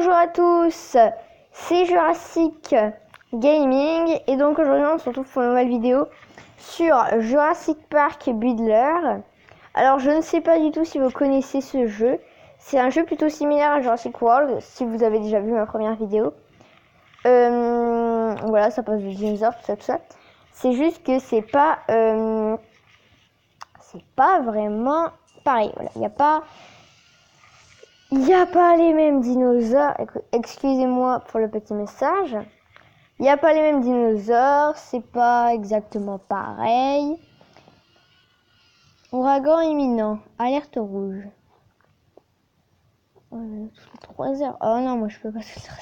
Bonjour à tous, c'est Jurassic Gaming et donc aujourd'hui on se retrouve pour une nouvelle vidéo sur Jurassic Park Builder. Alors je ne sais pas du tout si vous connaissez ce jeu, c'est un jeu plutôt similaire à Jurassic World si vous avez déjà vu ma première vidéo. Voilà, ça passe de dinosaures, tout ça. C'est juste que c'est pas vraiment pareil. Voilà, il n'y a pas les mêmes dinosaures. Excusez-moi pour le petit message. Il n'y a pas les mêmes dinosaures. C'est pas exactement pareil. Ouragan imminent. Alerte rouge. 3 heures. Oh non, moi je peux pas tout ça.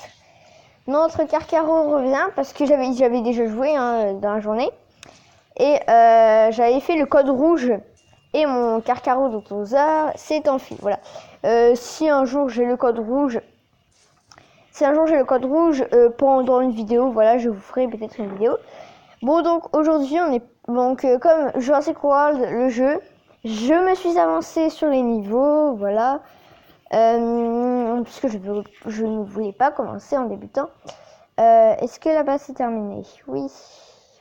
Notre Carcaro revient parce que j'avais déjà joué dans la journée. Et j'avais fait le code rouge. Et mon Carcaro de 12 heures s'est enfui. Voilà. Si un jour j'ai le code rouge, pendant une vidéo, voilà, je vous ferai peut-être une vidéo. Bon, donc aujourd'hui, on est comme Jurassic World, le jeu, je me suis avancée sur les niveaux, voilà, puisque je ne voulais pas commencer en débutant. Est-ce que la base est terminée? Oui,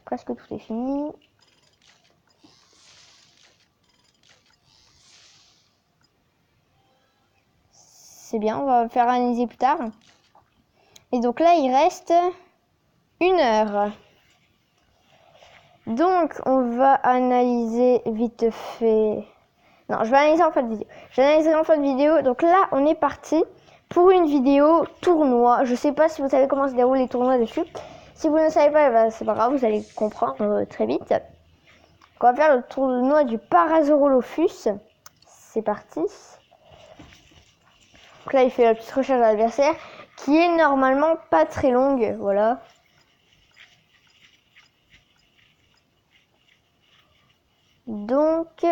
presque tout est fini. C'est bien, on va faire analyser plus tard. Et donc là, il reste 1 heure. Donc, on va analyser vite fait. Non, je vais analyser en fin de vidéo. J'analyserai en fin de vidéo. Donc là, on est parti pour une vidéo tournoi. Je sais pas si vous savez comment se déroulent les tournois dessus. Si vous ne savez pas, ben, c'est pas grave, vous allez comprendre très vite. On va faire le tournoi du Parasaurolophus. C'est parti. Donc là, il fait la petite recherche d'adversaire qui est normalement pas très longue. Voilà. Donc,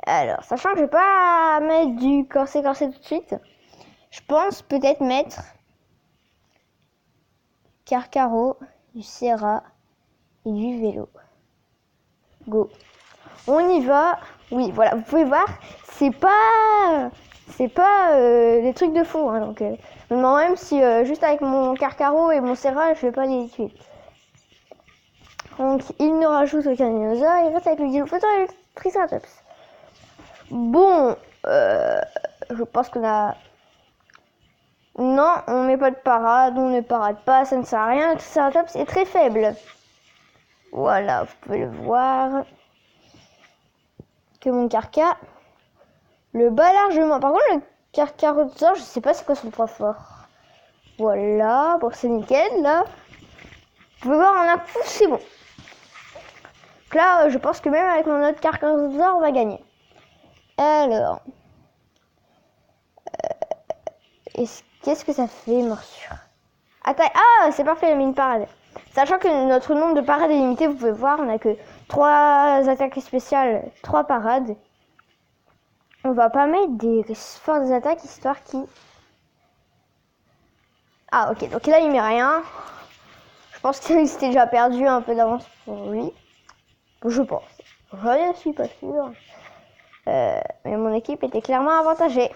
alors, sachant que je vais pas mettre du corset tout de suite, je pense peut-être mettre Carcaro, du Serra et du vélo. Go. On y va. Oui, voilà, vous pouvez voir, c'est pas des trucs de fou. Hein, donc, même si juste avec mon Carcaro et mon Serra, je vais pas les tuer. Donc, il ne rajoute aucun dinosaure. Il reste avec le Dilophosaure et le Triceratops. Bon, je pense qu'on a... Non, on met pas de parade, on ne parade pas, ça ne sert à rien. Le Triceratops est très faible. Voilà, vous pouvez le voir. Que mon Carca le bat largement. Par contre, le Carcharodontor, je sais pas c'est quoi son point fort. Voilà, bon, c'est nickel, là. Vous pouvez voir en un coup, c'est bon. Donc là, je pense que même avec mon autre Carcharodontor, on va gagner. Alors... qu'est-ce que ça fait, morsure? Attaque. Ah, c'est parfait, il a mis une parade. Sachant que notre nombre de parades est limité, vous pouvez voir, on a que 3 attaques spéciales, 3 parades. On va pas mettre des fortes attaques, histoire qui... Ah, ok, donc là, il met rien. Je pense que c'était déjà perdu un peu d'avance pour lui. Je pense. Je ne suis pas sûre. Mais mon équipe était clairement avantagée.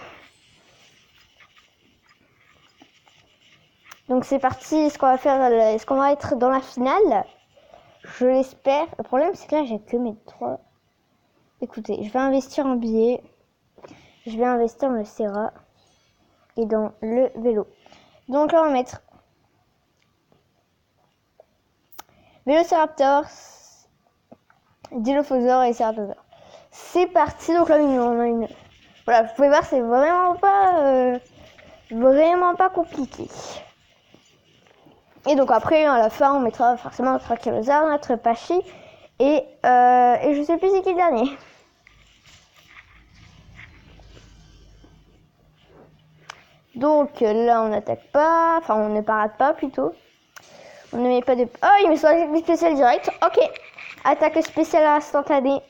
Donc c'est parti, est-ce qu'on va être dans la finale? Je l'espère. Le problème c'est que là j'ai que mes 3. Écoutez, je vais investir en billets. Je vais investir dans le Serra et dans le vélo. Donc là on va mettre Vélociraptor, Dilophosaure et Ceratosaure. C'est parti, donc là on a une... Voilà, vous pouvez voir, c'est vraiment pas compliqué. Et donc après, à la fin, on mettra forcément notre Ankylosaure, notre Pachy, et je sais plus c'est qui le dernier. Donc là, on n'attaque pas, enfin on ne parade pas plutôt. On ne met pas de... Oh, il met son attaque spéciale direct. Ok. Attaque spéciale instantanée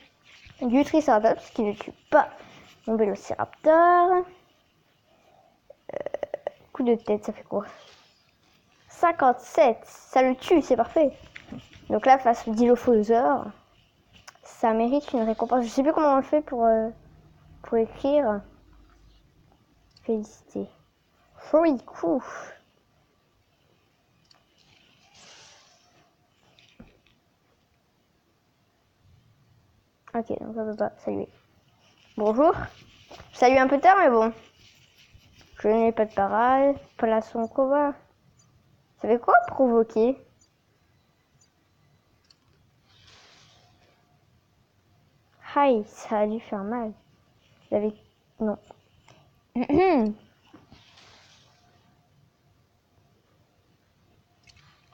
du Triceratops qui ne tue pas mon Vélociraptor. Coup de tête, ça fait quoi? 57. Ça le tue, c'est parfait. Donc là, face au Dilophosaure, ça mérite une récompense. Je sais plus comment on le fait pour écrire. Félicité. Joli coup. Ok, donc on peut pas saluer. Bonjour. Salut un peu tard, mais bon. Je n'ai pas de parade. Plaçon combat. Ça fait quoi provoquer? Aïe, ça a dû faire mal. J'avais... Non.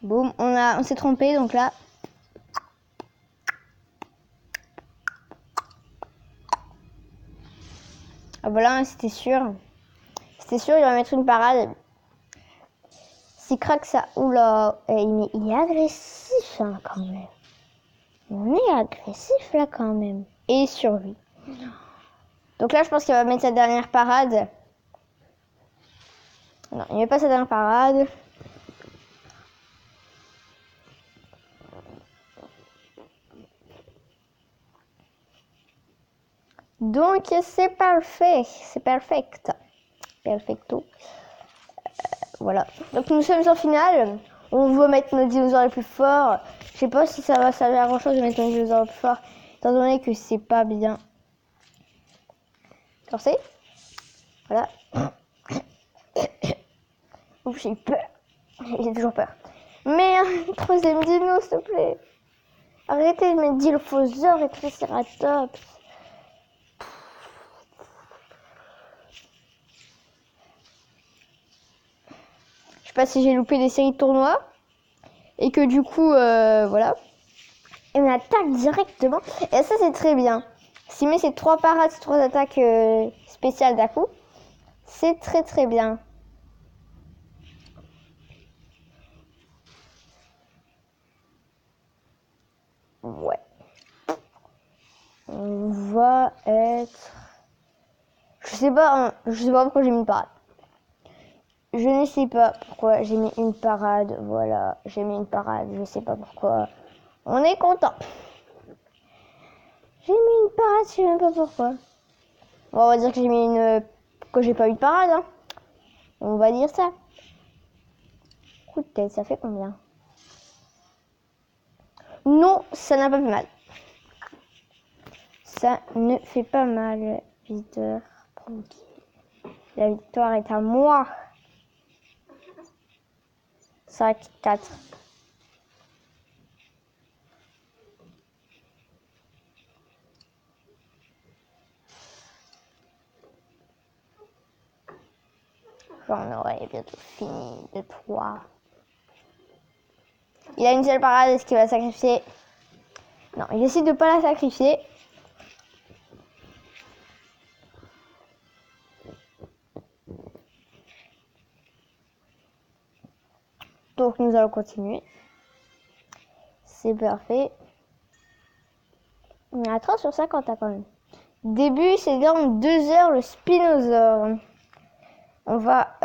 Boum, on s'est trompé, donc là... Ah voilà, c'était sûr. C'était sûr, il va mettre une parade. S'il craque ça... Oula, il est agressif hein, quand même. On est agressif là quand même. Et survie. Donc là, je pense qu'il va mettre sa dernière parade. Non, il met pas sa dernière parade. Donc c'est parfait, c'est perfect. Perfecto. Voilà. Donc nous sommes en finale. On veut mettre nos dinosaures les plus forts. Je sais pas si ça va servir à grand chose de mettre nos dinosaures les plus forts, étant donné que c'est pas bien. Forcé. Voilà. Ouf, j'ai eu peur. J'ai toujours peur. Mais un troisième dino, s'il te plaît. Arrêtez de mettre Dilophosaure et Triceratops. Je sais pas si j'ai loupé des séries de tournois. Et que du coup, voilà. Et on attaque directement. Et ça, c'est très bien. S'il met ces 3 parades, ces 3 attaques spéciales d'un coup, c'est très très bien. Ouais. On va être... Je sais pas pourquoi j'ai mis une parade. Je ne sais pas pourquoi j'ai mis une parade. Voilà, j'ai mis une parade. Je sais pas pourquoi. On est content. J'ai mis une parade, je sais même pas pourquoi. Bon, on va dire que j'ai mis une... que j'ai pas eu de parade. Hein. On va dire ça. Coup de tête, ça fait combien? Non, ça n'a pas fait mal. Ça ne fait pas mal. Visiteur provoqué. La victoire est à moi. 5, 4. J'en aurai bientôt fini de 3. Il a une seule parade, est-ce qu'il va sacrifier? Non, il décide de ne pas la sacrifier. Donc nous allons continuer. C'est parfait. On est à 3 sur 50 quand même. Début, c'est dans 2 heures le Spinosaure. On va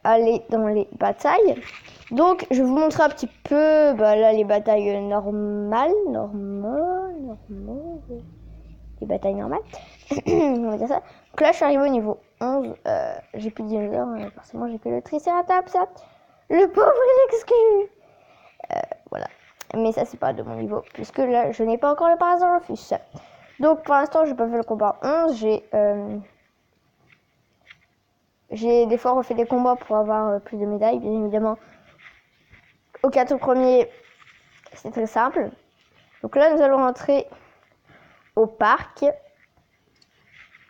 aller dans les batailles. Donc, je vais vous montrer un petit peu, là, les batailles normales. Les batailles normales. On va dire ça. Donc là, je suis arrivé au niveau 11. J'ai plus de dinosaures, hein, forcément, j'ai que le Triceratops. Le pauvre, il exclu. Voilà. Mais ça, c'est pas de mon niveau, puisque là, je n'ai pas encore le Parasaurolophus. Donc, pour l'instant, je n'ai pas fait le combat 11. J'ai des fois refait des combats pour avoir plus de médailles, bien évidemment. Au 4 premiers, c'est très simple. Donc là, nous allons rentrer au parc.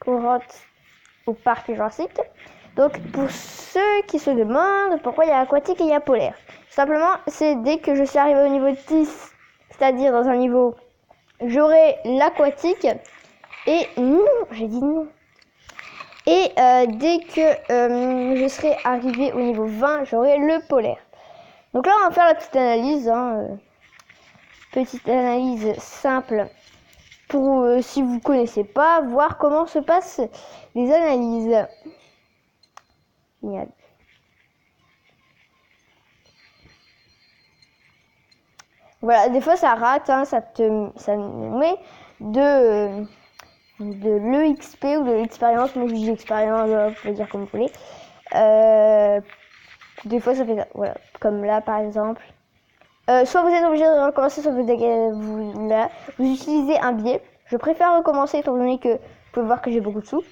On rentre au parc Jurassique. Donc, pour ceux qui se demandent pourquoi il y a aquatique et il y a polaire, simplement, c'est dès que je suis arrivé au niveau 10, c'est-à-dire dans un niveau, j'aurai l'aquatique. Et non, j'ai dit non. Et dès que je serai arrivé au niveau 20, j'aurai le polaire. Donc là, on va faire la petite analyse. Petite analyse simple pour, si vous ne connaissez pas, voir comment se passent les analyses. Génial. Voilà, des fois ça rate, hein, ça nous met de l'EXP ou de l'expérience. Moi je dis expérience, vous pouvez dire comme vous voulez. Des fois ça fait ça, voilà, comme là par exemple. Soit vous êtes obligé de recommencer, soit vous utilisez un billet. Je préfère recommencer étant donné que vous pouvez voir que j'ai beaucoup de sous.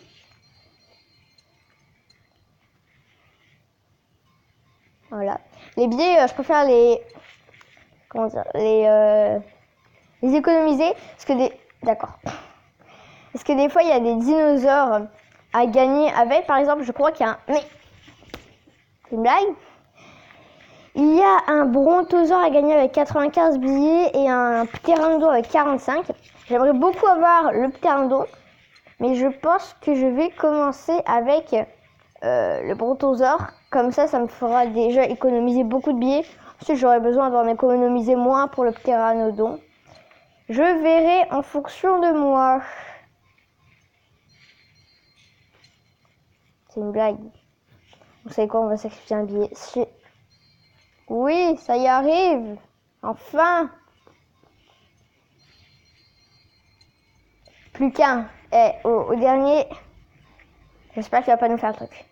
Voilà. Les billets, je préfère comment dire, les économiser parce que d'accord. Parce que des fois il y a des dinosaures à gagner avec. Par exemple, je crois qu'il y a mais c'est une blague. Il y a un brontosaure à gagner avec 95 billets et un pteranodon avec 45. J'aimerais beaucoup avoir le pteranodon, mais je pense que je vais commencer avec le brontosaure. Comme ça me fera déjà économiser beaucoup de billets. Ensuite, j'aurai besoin d'en économiser moins pour le pteranodon. Je verrai en fonction de moi. C'est une blague. Vous savez quoi, on va sacrifier un billet. Oui, ça y arrive. Enfin. Plus qu'un. Au dernier. J'espère qu'il va pas nous faire le truc.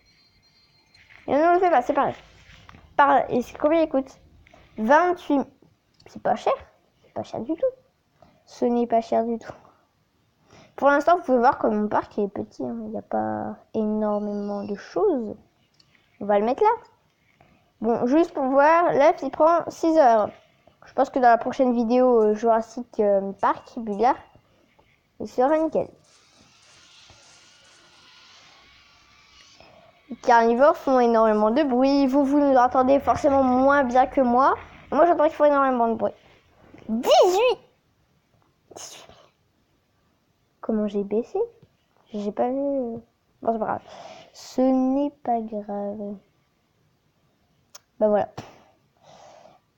Il ne nous le fait pas, c'est pareil. Et combien il coûte 28. C'est pas cher. C'est pas cher du tout. Ce n'est pas cher du tout. Pour l'instant, vous pouvez voir que mon parc est petit. Il n'y a pas énormément de choses. On va le mettre là. Bon, juste pour voir, l'œuf il prend 6 heures. Je pense que dans la prochaine vidéo Jurassic Park, Bugard, il sera nickel. Les carnivores font énormément de bruit. Vous nous entendez forcément moins bien que moi. Moi, j'entends qu'ils font énormément de bruit. 18 Comment j'ai baissé? J'ai pas vu. Bon, c'est pas grave. Ce n'est pas grave. Bah voilà.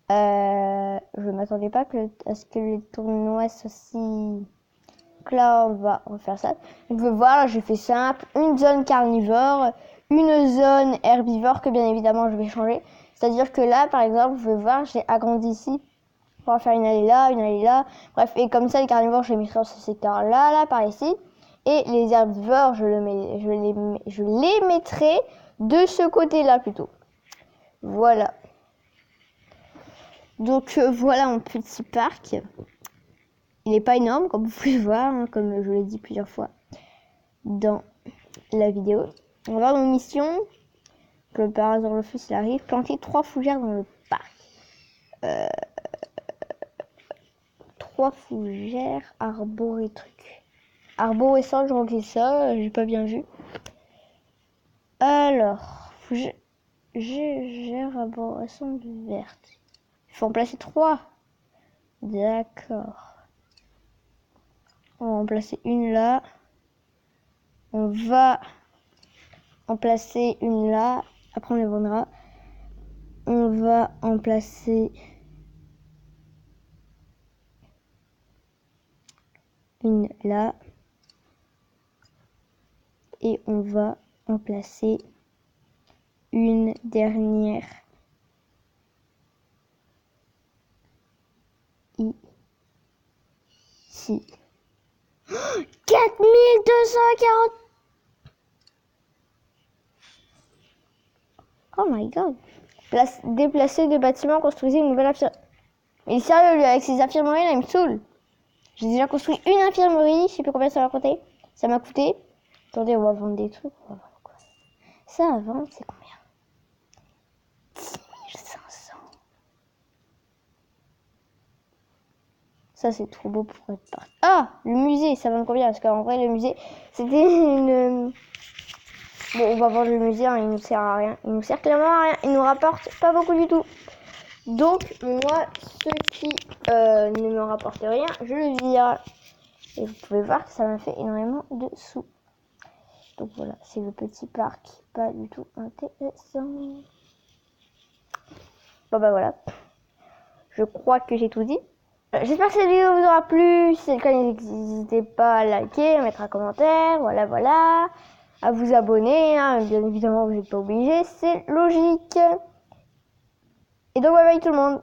Je m'attendais pas à ce que le tournoi soit si... Donc là, on va faire ça. Vous pouvez voir, là, j'ai fait simple. Une zone carnivore, une zone herbivore que bien évidemment je vais changer. C'est-à-dire que là, par exemple, vous pouvez voir, j'ai agrandi ici. On va faire une allée là, une allée là. Bref, et comme ça, les carnivores, je les mettrai dans ce secteur-là, là, par ici. Et les herbivores, je les mettrai de ce côté-là plutôt. Voilà. Donc voilà mon petit parc. Il n'est pas énorme, comme vous pouvez voir, hein, comme je l'ai dit plusieurs fois dans la vidéo. On va voir nos missions. Que par hasard le feu, s'il arrive, planter 3 fougères dans le parc. 3 fougères, arboré truc. Arborescent, je remplis ça, j'ai pas bien vu. Alors, fougère arborescente verte. Il faut en placer 3. D'accord. On va en placer une là. On va en placer une là. Après, on les vendra. On va en placer une là. Et on va en placer une dernière ici. 4240. Oh my god. Déplacer de bâtiments, construisez une nouvelle infirmerie. Il est sérieux, lui, avec ses infirmeries, là, il me saoule. J'ai déjà construit une infirmerie, je sais plus combien ça m'a coûté. Ça m'a coûté. Attendez, on va vendre des trucs. On va voir quoi. Ça à vendre, c'est combien? 10 500. Ça, c'est trop beau pour être parti. Ah, le musée, ça vend combien? Parce qu'en vrai, le musée, c'était une... Bon, on va vendre le musée, hein, il nous sert à rien. Il nous sert clairement à rien. Il nous rapporte pas beaucoup du tout. Donc, moi, ce qui ne me rapporte rien, je le vire. Et vous pouvez voir que ça m'a fait énormément de sous. Donc voilà, c'est le petit parc. Pas du tout intéressant. Bon bah voilà. Je crois que j'ai tout dit. J'espère que cette vidéo vous aura plu. Si c'est le cas, n'hésitez pas à liker, à mettre un commentaire. Voilà. À vous abonner. Hein. Bien évidemment, vous n'êtes pas obligé. C'est logique. Et donc, bye bye tout le monde.